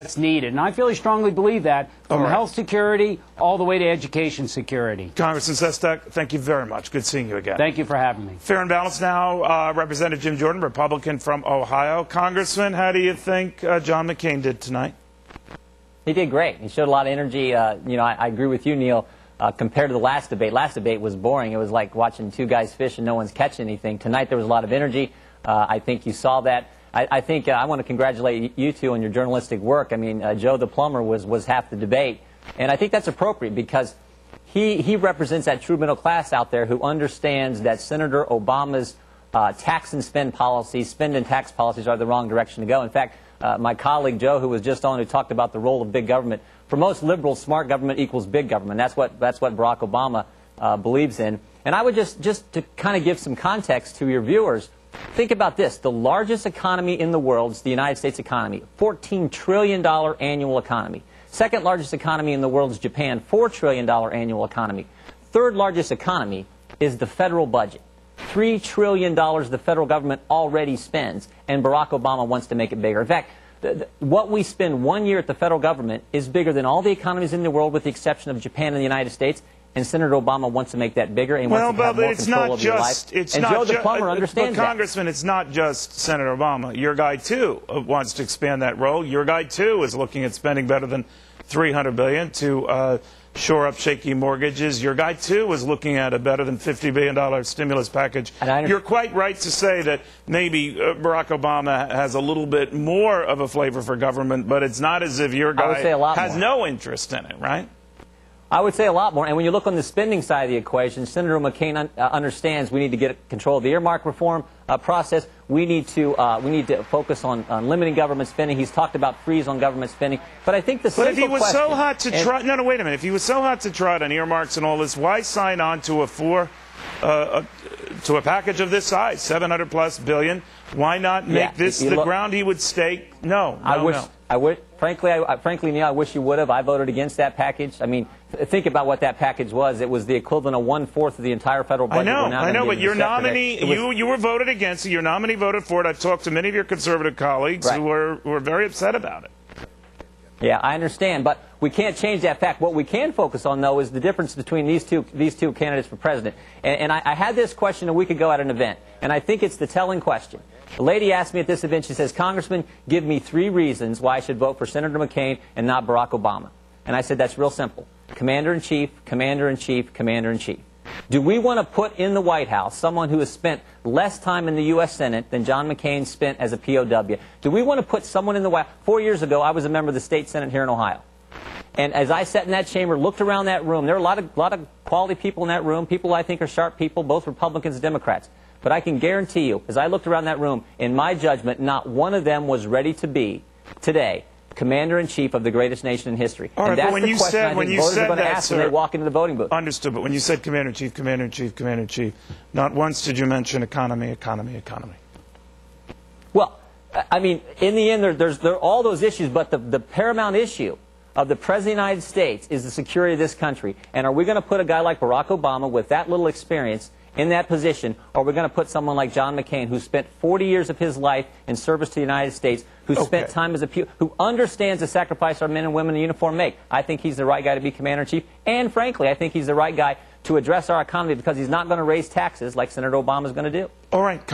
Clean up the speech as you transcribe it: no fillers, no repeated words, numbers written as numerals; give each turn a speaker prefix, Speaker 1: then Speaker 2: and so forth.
Speaker 1: that's needed. And I really strongly believe that from health security all the way to education security.
Speaker 2: Congressman Sestak, thank you very much. Good seeing you again.
Speaker 1: Thank you for having me.
Speaker 2: Fair and Balanced now. Representative Jim Jordan, Republican from Ohio. Congressman, how do you think John McCain did tonight?
Speaker 3: He did great. He showed a lot of energy. I agree with you, Neil. Compared to the last debate was boring. It was like watching two guys fish and no one's catching anything. Tonight there was a lot of energy. I think you saw that. I think I want to congratulate you two on your journalistic work. I mean, Joe the plumber was half the debate. And I think that's appropriate because he represents that true middle class out there who understands that Senator Obama's tax and spend policies, spend and tax policies are the wrong direction to go. In fact, my colleague Joe, who was just on, who talked about the role of big government, for most liberals, smart government equals big government. That's what Barack Obama believes in. And I would just to kind of give some context to your viewers, think about this. The largest economy in the world is the United States economy, $14 trillion annual economy. Second largest economy in the world is Japan, $4 trillion annual economy. Third largest economy is the federal budget. $3 trillion the federal government already spends, and Barack Obama wants to make it bigger. In fact, what we spend 1 year at the federal government is bigger than all the economies in the world with the exception of Japan and the United States. And Senator Obama wants to make that bigger and wants to have more control of your life. And Joe the plumber understands that.
Speaker 2: Congressman, it's not just Senator Obama. Your guy, too, wants to expand that role. Your guy, too, is looking at spending better than $300 billion to shore up shaky mortgages. Your guy, too, is looking at a better than $50 billion stimulus package. You're quite right to say that maybe Barack Obama has a little bit more of a flavor for government, but it's not as if your guy has no interest in it, right?
Speaker 3: I would say a lot more. And when you look on the spending side of the equation, Senator McCain understands we need to get control of the earmark reform process. We need to focus on limiting government spending. He's talked about freeze on government spending. But I think the simple question...
Speaker 2: But if he was so hot to try... No, wait a minute. If he was so hot to trot on earmarks and all this, why sign on to a package of this size, $700+ billion? Why not make this the ground he would stake? No,
Speaker 3: Frankly, Neil, I wish you would have. I voted against that package. I mean, think about what that package was. It was the equivalent of 1/4 of the entire federal budget.
Speaker 2: I know, but your nominee, you were voted against it. Your nominee voted for it. I've talked to many of your conservative colleagues who were very upset about it.
Speaker 3: Yeah, I understand, but we can't change that fact. What we can focus on, though, is the difference between these two candidates for president. And I had this question a week ago at an event, and I think it's the telling question. The lady asked me at this event, she says, Congressman, give me 3 reasons why I should vote for Senator McCain and not Barack Obama. And I said, that's real simple. Commander-in-Chief, Commander-in-Chief, Commander-in-Chief. Do we want to put in the White House someone who has spent less time in the U.S. Senate than John McCain spent as a POW? Do we want to put someone in the White House? 4 years ago, I was a member of the state Senate here in Ohio. And as I sat in that chamber, looked around that room, there were a lot of quality people in that room, people I think are sharp people, both Republicans and Democrats. But I can guarantee you, as I looked around that room, in my judgment, not one of them was ready to be, today, Commander-in-Chief of the greatest nation in history.
Speaker 2: All right,
Speaker 3: and that's
Speaker 2: but
Speaker 3: the question I think voters are going to ask when they walk into the voting booth.
Speaker 2: Understood, but when you said Commander-in-Chief, Commander-in-Chief, Commander-in-Chief, not once did you mention economy, economy, economy.
Speaker 3: Well, I mean, in the end, there are all those issues, but the paramount issue of the President of the United States is the security of this country. And are we going to put a guy like Barack Obama with that little experience in that position, or are we going to put someone like John McCain, who spent 40 years of his life in service to the United States, who spent time as who understands the sacrifice our men and women in uniform make? I think he's the right guy to be Commander-in-Chief, and frankly, I think he's the right guy to address our economy because he's not going to raise taxes like Senator Obama is going to do.
Speaker 2: All right.